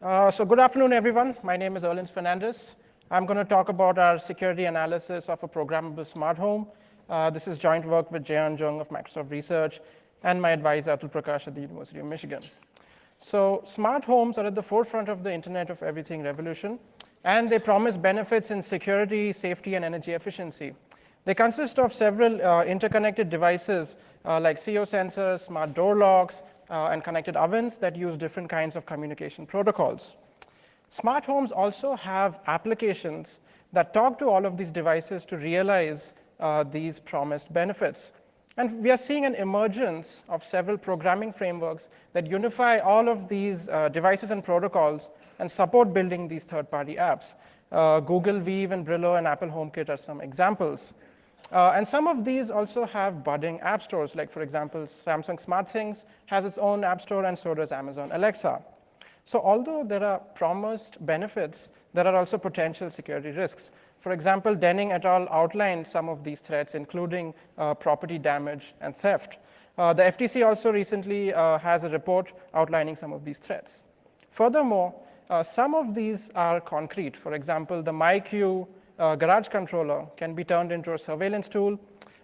So good afternoon, everyone. My name is Erlins Fernandez. I'm going to talk about our security analysis of a programmable smart home. This is joint work with Jayan Jung of Microsoft Research and my advisor, Atul Prakash at the University of Michigan. So smart homes are at the forefront of the Internet of Everything revolution, and they promise benefits in security, safety, and energy efficiency. They consist of several interconnected devices like CO sensors, smart door locks, and connected ovens that use different kinds of communication protocols. Smart homes also have applications that talk to all of these devices to realize these promised benefits. And we are seeing an emergence of several programming frameworks that unify all of these devices and protocols and support building these third-party apps. Google Weave and Brillo and Apple HomeKit are some examples. And some of these also have budding app stores, like, for example, Samsung SmartThings has its own app store, and so does Amazon Alexa. So although there are promised benefits, there are also potential security risks. For example, Denning et al. Outlined some of these threats, including property damage and theft. The FTC also recently has a report outlining some of these threats. Furthermore, some of these are concrete. For example, the MyQ garage controller can be turned into a surveillance tool.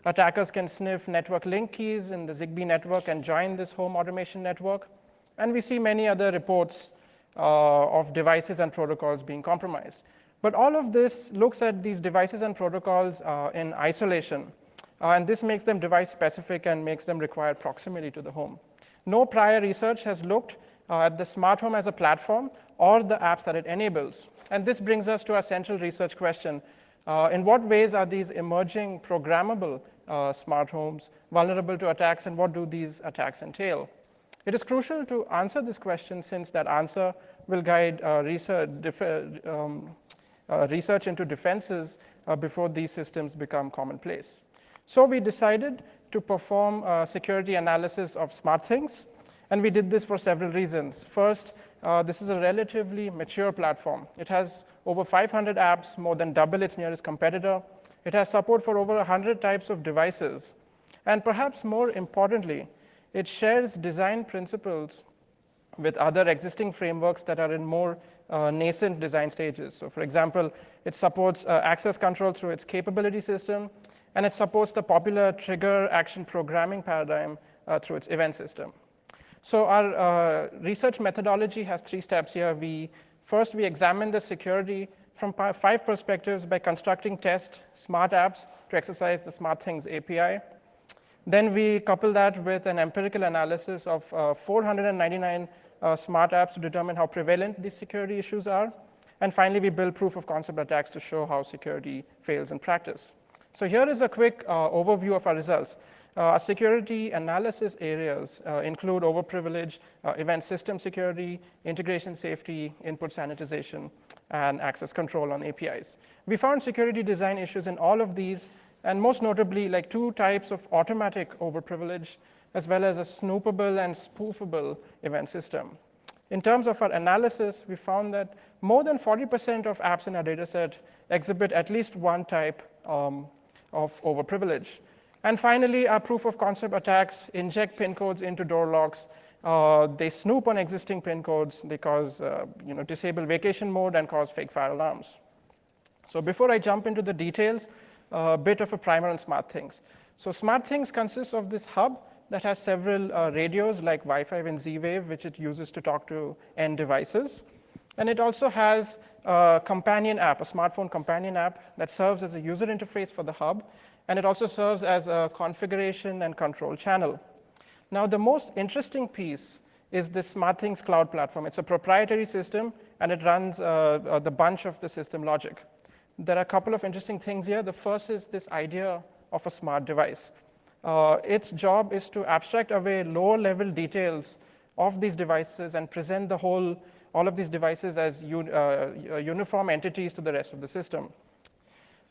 Attackers can sniff network link keys in the Zigbee network and join this home automation network. And we see many other reports of devices and protocols being compromised. But all of this looks at these devices and protocols in isolation. And this makes them device-specific and makes them require proximity to the home. No prior research has looked at the smart home as a platform or the apps that it enables. And this brings us to our central research question. In what ways are these emerging programmable smart homes vulnerable to attacks, and what do these attacks entail? It is crucial to answer this question, since that answer will guide research into defenses before these systems become commonplace. So we decided to perform a security analysis of SmartThings, and we did this for several reasons. First, this is a relatively mature platform. It has over 500 apps, more than double its nearest competitor. It has support for over 100 types of devices. And perhaps more importantly, it shares design principles with other existing frameworks that are in more nascent design stages. So for example, it supports access control through its capability system, and it supports the popular trigger action programming paradigm through its event system. So our research methodology has 3 steps here. First, we examine the security from 5 perspectives by constructing test smart apps to exercise the SmartThings API. Then we couple that with an empirical analysis of 499 smart apps to determine how prevalent these security issues are. And finally, we build proof of concept attacks to show how security fails in practice. So here is a quick overview of our results. Our security analysis areas include overprivilege, event system security, integration safety, input sanitization, and access control on APIs. We found security design issues in all of these, and most notably, like 2 types of automatic overprivilege, as well as a snoopable and spoofable event system. In terms of our analysis, we found that more than 40% of apps in our dataset exhibit at least one type of overprivilege. And finally, our proof of concept attacks inject pin codes into door locks. They snoop on existing pin codes. They cause, disable vacation mode and cause fake fire alarms. So before I jump into the details, a bit of a primer on SmartThings. So SmartThings consists of this hub that has several radios like Wi-Fi and Z-Wave, which it uses to talk to end devices. And it also has a companion app, a smartphone companion app that serves as a user interface for the hub. And it also serves as a configuration and control channel. Now, the most interesting piece is this SmartThings cloud platform. It's a proprietary system, and it runs the bunch of the system logic. There are a couple of interesting things here. The first is this idea of a smart device. Its job is to abstract away lower-level details of these devices and present all of these devices as uniform entities to the rest of the system.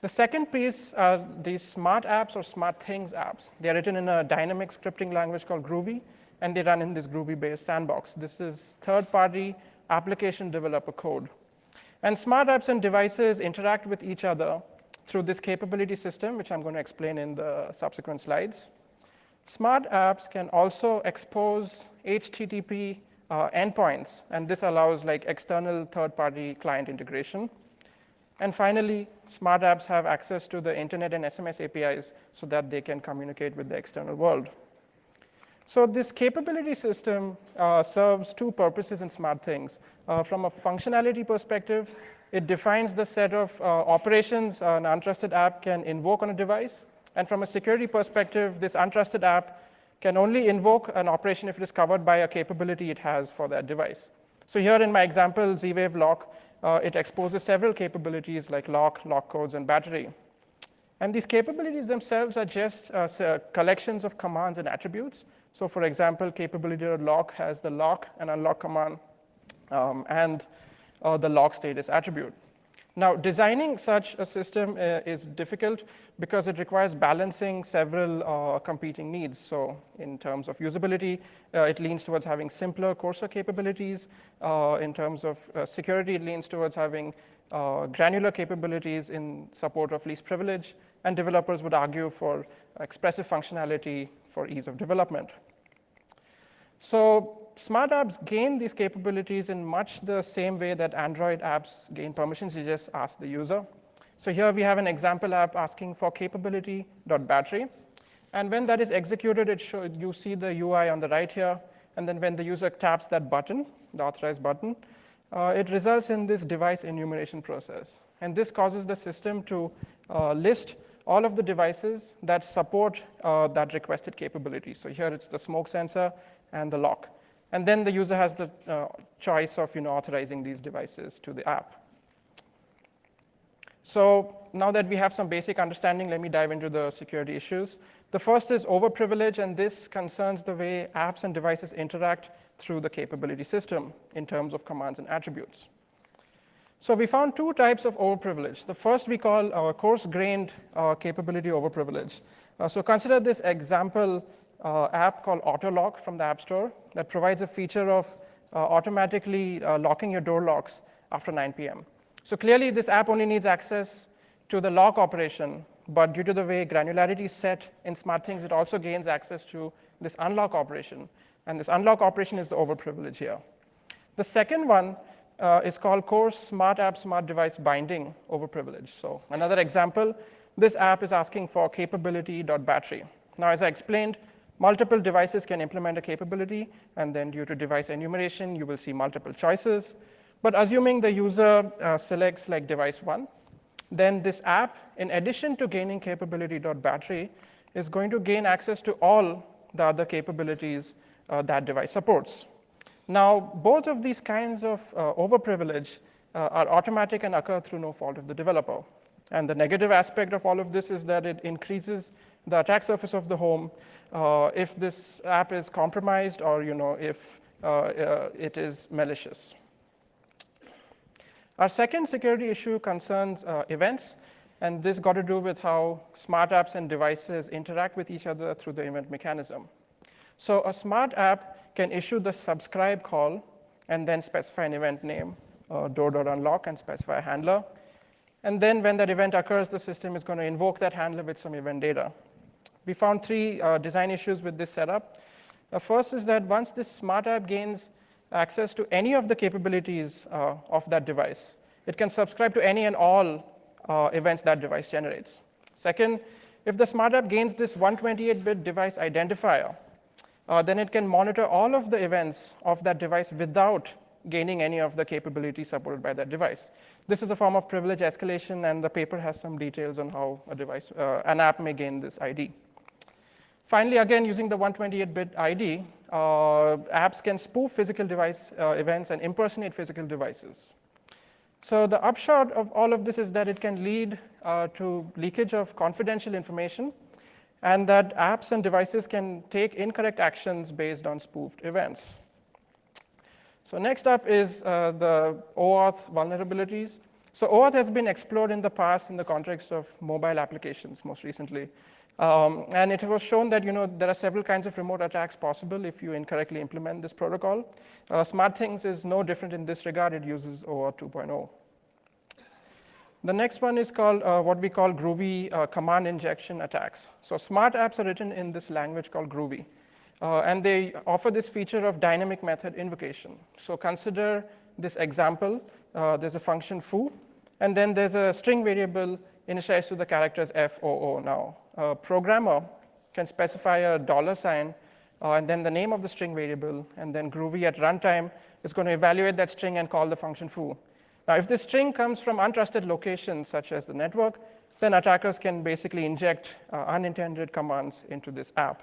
The second piece are these smart apps or SmartThings apps. They are written in a dynamic scripting language called Groovy, and they run in this Groovy-based sandbox. This is third-party application developer code. And smart apps and devices interact with each other through this capability system, which I'm going to explain in the subsequent slides. Smart apps can also expose HTTP endpoints, and this allows like external third-party client integration. And finally, smart apps have access to the internet and SMS APIs so that they can communicate with the external world. So this capability system serves two purposes in SmartThings. From a functionality perspective, it defines the set of operations an untrusted app can invoke on a device. And from a security perspective, this untrusted app can only invoke an operation if it is covered by a capability it has for that device. So here in my example, Z-Wave Lock, it exposes several capabilities like lock, lock codes, and battery. And these capabilities themselves are just collections of commands and attributes. So for example, capability.lock has the lock and unlock command and the lock status attribute. Now, designing such a system is difficult because it requires balancing several competing needs. So in terms of usability, it leans towards having simpler, coarser capabilities. In terms of security, it leans towards having granular capabilities in support of least privilege. And developers would argue for expressive functionality for ease of development. So smart apps gain these capabilities in much the same way that Android apps gain permissions. You just ask the user. So here we have an example app asking for capability.battery. And when that is executed, you see the UI on the right here. And then when the user taps that button, the authorized button, it results in this device enumeration process. And this causes the system to list all of the devices that support that requested capability. So here it's the smoke sensor and the lock. And then the user has the choice of authorizing these devices to the app. So now that we have some basic understanding, let me dive into the security issues. The first is overprivilege, and this concerns the way apps and devices interact through the capability system in terms of commands and attributes. So we found two types of overprivilege. The first we call coarse-grained capability overprivilege. So consider this example app called AutoLock from the App Store that provides a feature of automatically locking your door locks after 9 p.m. So clearly, this app only needs access to the lock operation, but due to the way granularity is set in SmartThings, it also gains access to this unlock operation. And this unlock operation is the overprivilege here. The second one is called coarse smart app, smart device binding overprivilege. So another example, this app is asking for capability.battery. Now, as I explained, multiple devices can implement a capability, and then due to device enumeration, you will see multiple choices. But assuming the user selects like device 1, then this app, in addition to gaining capability.battery, is going to gain access to all the other capabilities that device supports. Now, both of these kinds of overprivilege are automatic and occur through no fault of the developer. And the negative aspect of all of this is that it increases the attack surface of the home if this app is compromised or if it is malicious. Our second security issue concerns events, and this got to do with how smart apps and devices interact with each other through the event mechanism. So a smart app can issue the subscribe call and then specify an event name, door.unlock, and specify a handler. And then when that event occurs, the system is going to invoke that handler with some event data. We found three design issues with this setup. The first is that once this smart app gains access to any of the capabilities of that device, it can subscribe to any and all events that device generates. Second, if the smart app gains this 128-bit device identifier, then it can monitor all of the events of that device without gaining any of the capabilities supported by that device. This is a form of privilege escalation, and the paper has some details on how an app may gain this ID. Finally, again, using the 128-bit ID, apps can spoof physical device events and impersonate physical devices. So the upshot of all of this is that it can lead to leakage of confidential information, and that apps and devices can take incorrect actions based on spoofed events. So next up is the OAuth vulnerabilities. So OAuth has been explored in the past in the context of mobile applications, most recently. And it was shown that there are several kinds of remote attacks possible if you incorrectly implement this protocol. SmartThings is no different in this regard. It uses OAuth 2.0. The next one is called what we call Groovy command injection attacks. So smart apps are written in this language called Groovy. And they offer this feature of dynamic method invocation. So consider this example. There's a function foo, and then there's a string variable initialized to the characters FOO. Now, a programmer can specify a $sign, and then the name of the string variable, and then Groovy at runtime is going to evaluate that string and call the function foo. Now, if this string comes from untrusted locations, such as the network, then attackers can basically inject unintended commands into this app.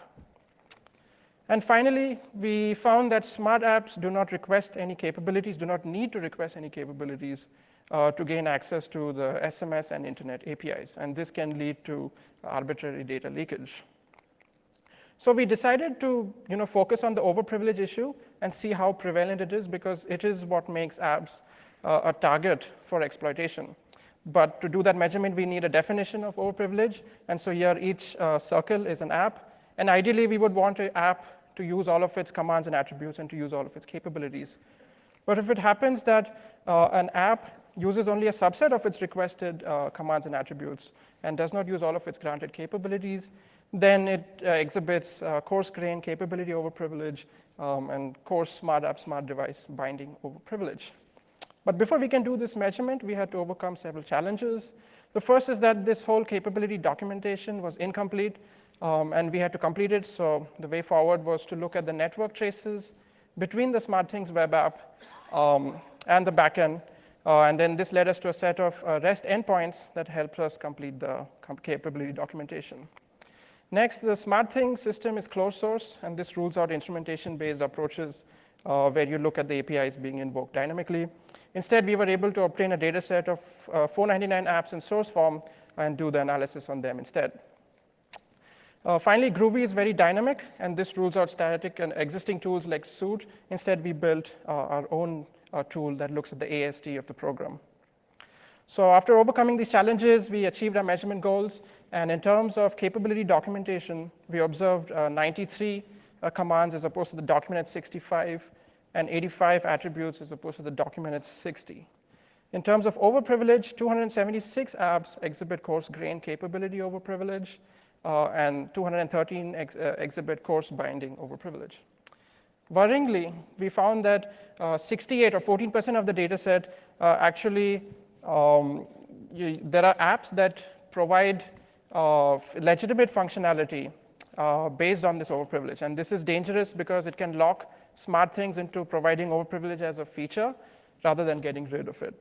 And finally, we found that smart apps do not request any capabilities, do not need to request any capabilities to gain access to the SMS and internet APIs. And this can lead to arbitrary data leakage. So we decided to focus on the overprivilege issue and see how prevalent it is, because it is what makes apps a target for exploitation. But to do that measurement, we need a definition of overprivilege. And so here, each circle is an app. And ideally, we would want an app to use all of its commands and attributes and to use all of its capabilities. But if it happens that an app uses only a subset of its requested commands and attributes and does not use all of its granted capabilities, then it exhibits coarse-grained capability overprivilege and coarse smart app, smart device binding overprivilege. But before we can do this measurement, we had to overcome several challenges. The first is that this whole capability documentation was incomplete, and we had to complete it. So the way forward was to look at the network traces between the SmartThings web app and the backend. And then this led us to a set of REST endpoints that helped us complete the capability documentation. Next, the SmartThings system is closed source, and this rules out instrumentation-based approaches where you look at the APIs being invoked dynamically. Instead, we were able to obtain a data set of 499 apps in source form and do the analysis on them instead. Finally, Groovy is very dynamic, and this rules out static and existing tools like Suit. Instead, we built our own tool that looks at the AST of the program. So after overcoming these challenges, we achieved our measurement goals. And in terms of capability documentation, we observed 93 commands as opposed to the documented 65, and 85 attributes as opposed to the documented 60. In terms of overprivilege, 276 apps exhibit coarse-grained capability overprivilege, and 213 exhibit coarse binding overprivilege. Worryingly, we found that 68 or 14% of the data set actually, there are apps that provide legitimate functionality based on this overprivilege. And this is dangerous because it can lock SmartThings into providing overprivilege as a feature rather than getting rid of it.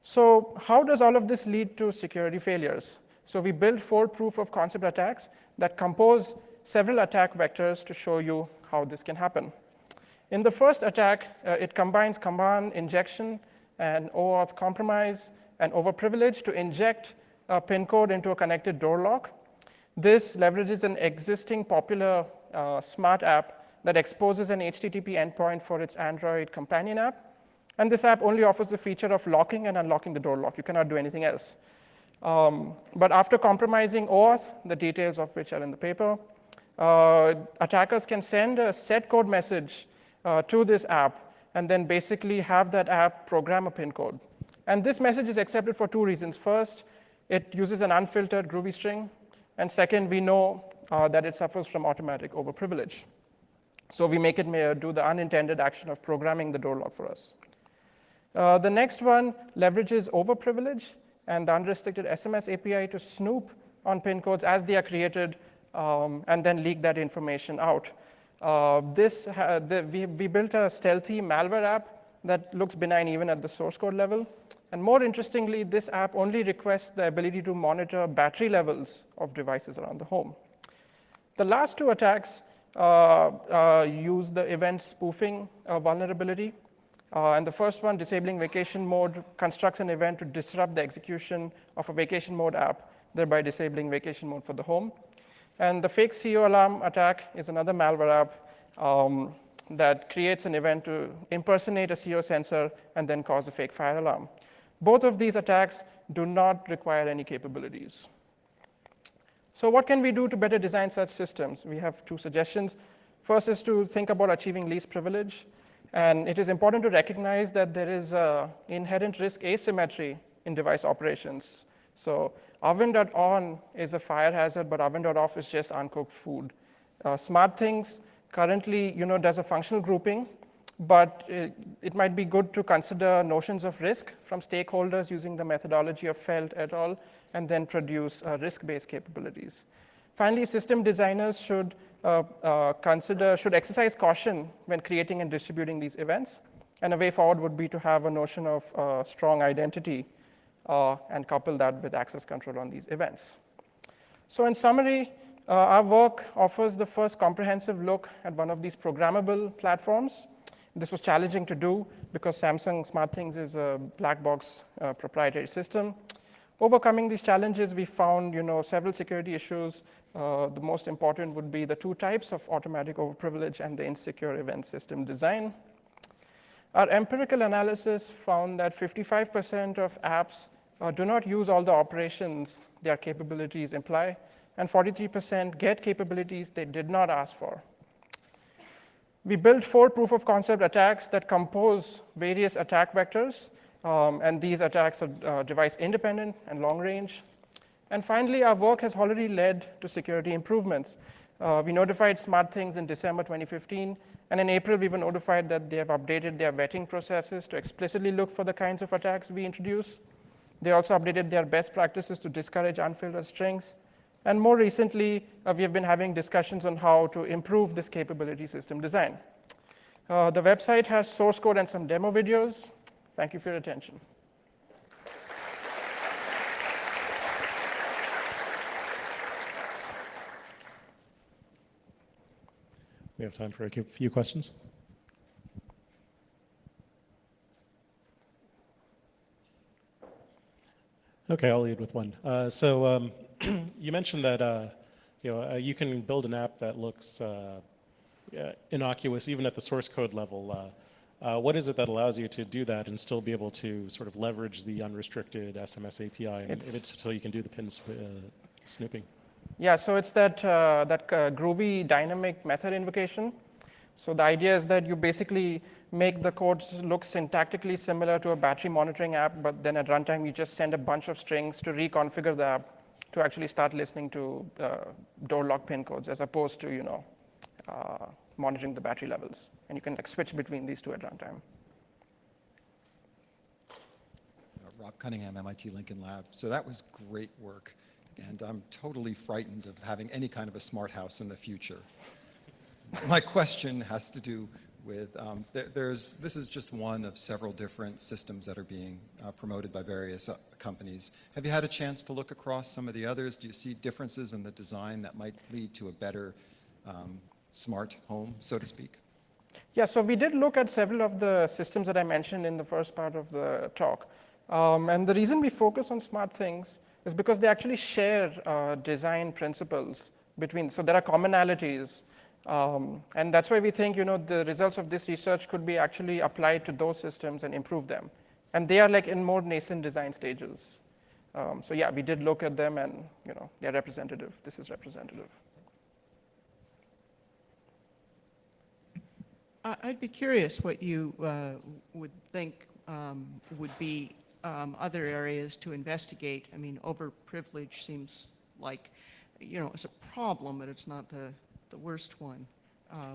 So how does all of this lead to security failures? So we built 4 proof of concept attacks that compose several attack vectors to show you how this can happen. In the first attack, it combines command injection and OAuth compromise and overprivilege to inject a PIN code into a connected door lock. This leverages an existing popular smart app that exposes an HTTP endpoint for its Android companion app. And this app only offers the feature of locking and unlocking the door lock. You cannot do anything else. But after compromising OAuth, the details of which are in the paper, attackers can send a set code message to this app and then basically have that app program a PIN code. And this message is accepted for 2 reasons. First, it uses an unfiltered Groovy string. And second, we know that it suffers from automatic overprivilege. So we make it do the unintended action of programming the door lock for us. The next one leverages overprivilege and the unrestricted SMS API to snoop on PIN codes as they are created and then leak that information out. We built a stealthy malware app that looks benign even at the source code level. And more interestingly, this app only requests the ability to monitor battery levels of devices around the home. The last 2 attacks use the event spoofing vulnerability. And the first one, disabling vacation mode, constructs an event to disrupt the execution of a vacation mode app, thereby disabling vacation mode for the home. And the fake CEO alarm attack is another malware app that creates an event to impersonate a CEO sensor and then cause a fake fire alarm. Both of these attacks do not require any capabilities. So what can we do to better design such systems? We have 2 suggestions. First is to think about achieving least privilege. And it is important to recognize that there is an inherent risk asymmetry in device operations. So oven.on is a fire hazard, but oven.off is just uncooked food. SmartThings currently, does a functional grouping, but it might be good to consider notions of risk from stakeholders using the methodology of Felt et al., and then produce risk-based capabilities. Finally, system designers should exercise caution when creating and distributing these events. And a way forward would be to have a notion of strong identity and couple that with access control on these events. So in summary, our work offers the first comprehensive look at one of these programmable platforms. This was challenging to do because Samsung SmartThings is a black box proprietary system. Overcoming these challenges, we found several security issues. The most important would be the two types of automatic overprivilege and the insecure event system design. Our empirical analysis found that 55% of apps do not use all the operations their capabilities imply, and 43% get capabilities they did not ask for. We built 4 proof of concept attacks that compose various attack vectors, and these attacks are device independent and long range. And finally, our work has already led to security improvements. We notified SmartThings in December 2015, and in April, we were notified that they have updated their vetting processes to explicitly look for the kinds of attacks we introduce. They also updated their best practices to discourage unfiltered strings. And more recently, we have been having discussions on how to improve this capability system design. The website has source code and some demo videos. Thank you for your attention. We have time for a few questions. Okay, I'll lead with one. You mentioned that you can build an app that looks innocuous even at the source code level. What is it that allows you to do that and still be able to sort of leverage the unrestricted SMS API until you can do the pin snooping? Yeah, so it's that groovy dynamic method invocation. So the idea is that you basically make the code look syntactically similar to a battery monitoring app, but then at runtime, you just send a bunch of strings to reconfigure the app to actually start listening to door lock pin codes, as opposed to monitoring the battery levels. And you can switch between these two at runtime. Rob Cunningham, MIT Lincoln Lab. So that was great work. And I'm totally frightened of having any kind of a smart house in the future. My question has to do with, this is just one of several different systems that are being promoted by various companies. Have you had a chance to look across some of the others? Do you see differences in the design that might lead to a better smart home, so to speak? Yeah, so we did look at several of the systems that I mentioned in the first part of the talk. And the reason we focus on SmartThings is because they actually share design principles between, so there are commonalities. And that's why we think the results of this research could be actually applied to those systems and improve them. And they are like in more nascent design stages. So yeah, we did look at them and they're representative. This is representative. I'd be curious what you would think would be other areas to investigate. I mean, overprivilege seems like, it's a problem, but it's not the worst one.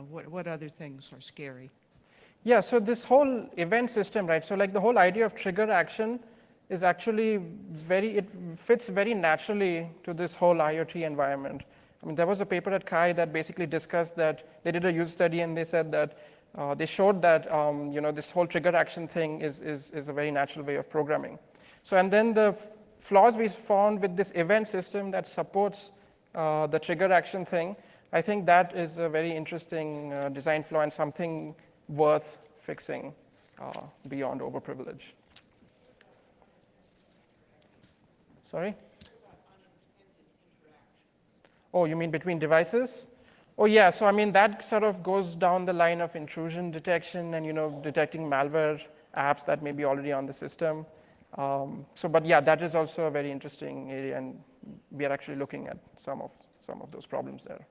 What other things are scary? Yeah, so this whole event system, right? So like the whole idea of trigger action is actually it fits very naturally to this whole IoT environment. I mean, there was a paper at CHI that basically discussed that they did a user study and they said that they showed that this whole trigger action thing is a very natural way of programming. So and then the flaws we found with this event system that supports the trigger action thing, I think that is a very interesting design flaw and something worth fixing beyond overprivilege. Sorry? Oh, you mean between devices? Oh yeah, so I mean that sort of goes down the line of intrusion detection and detecting malware apps that may be already on the system. But yeah, that is also a very interesting area, and we are actually looking at some of those problems there.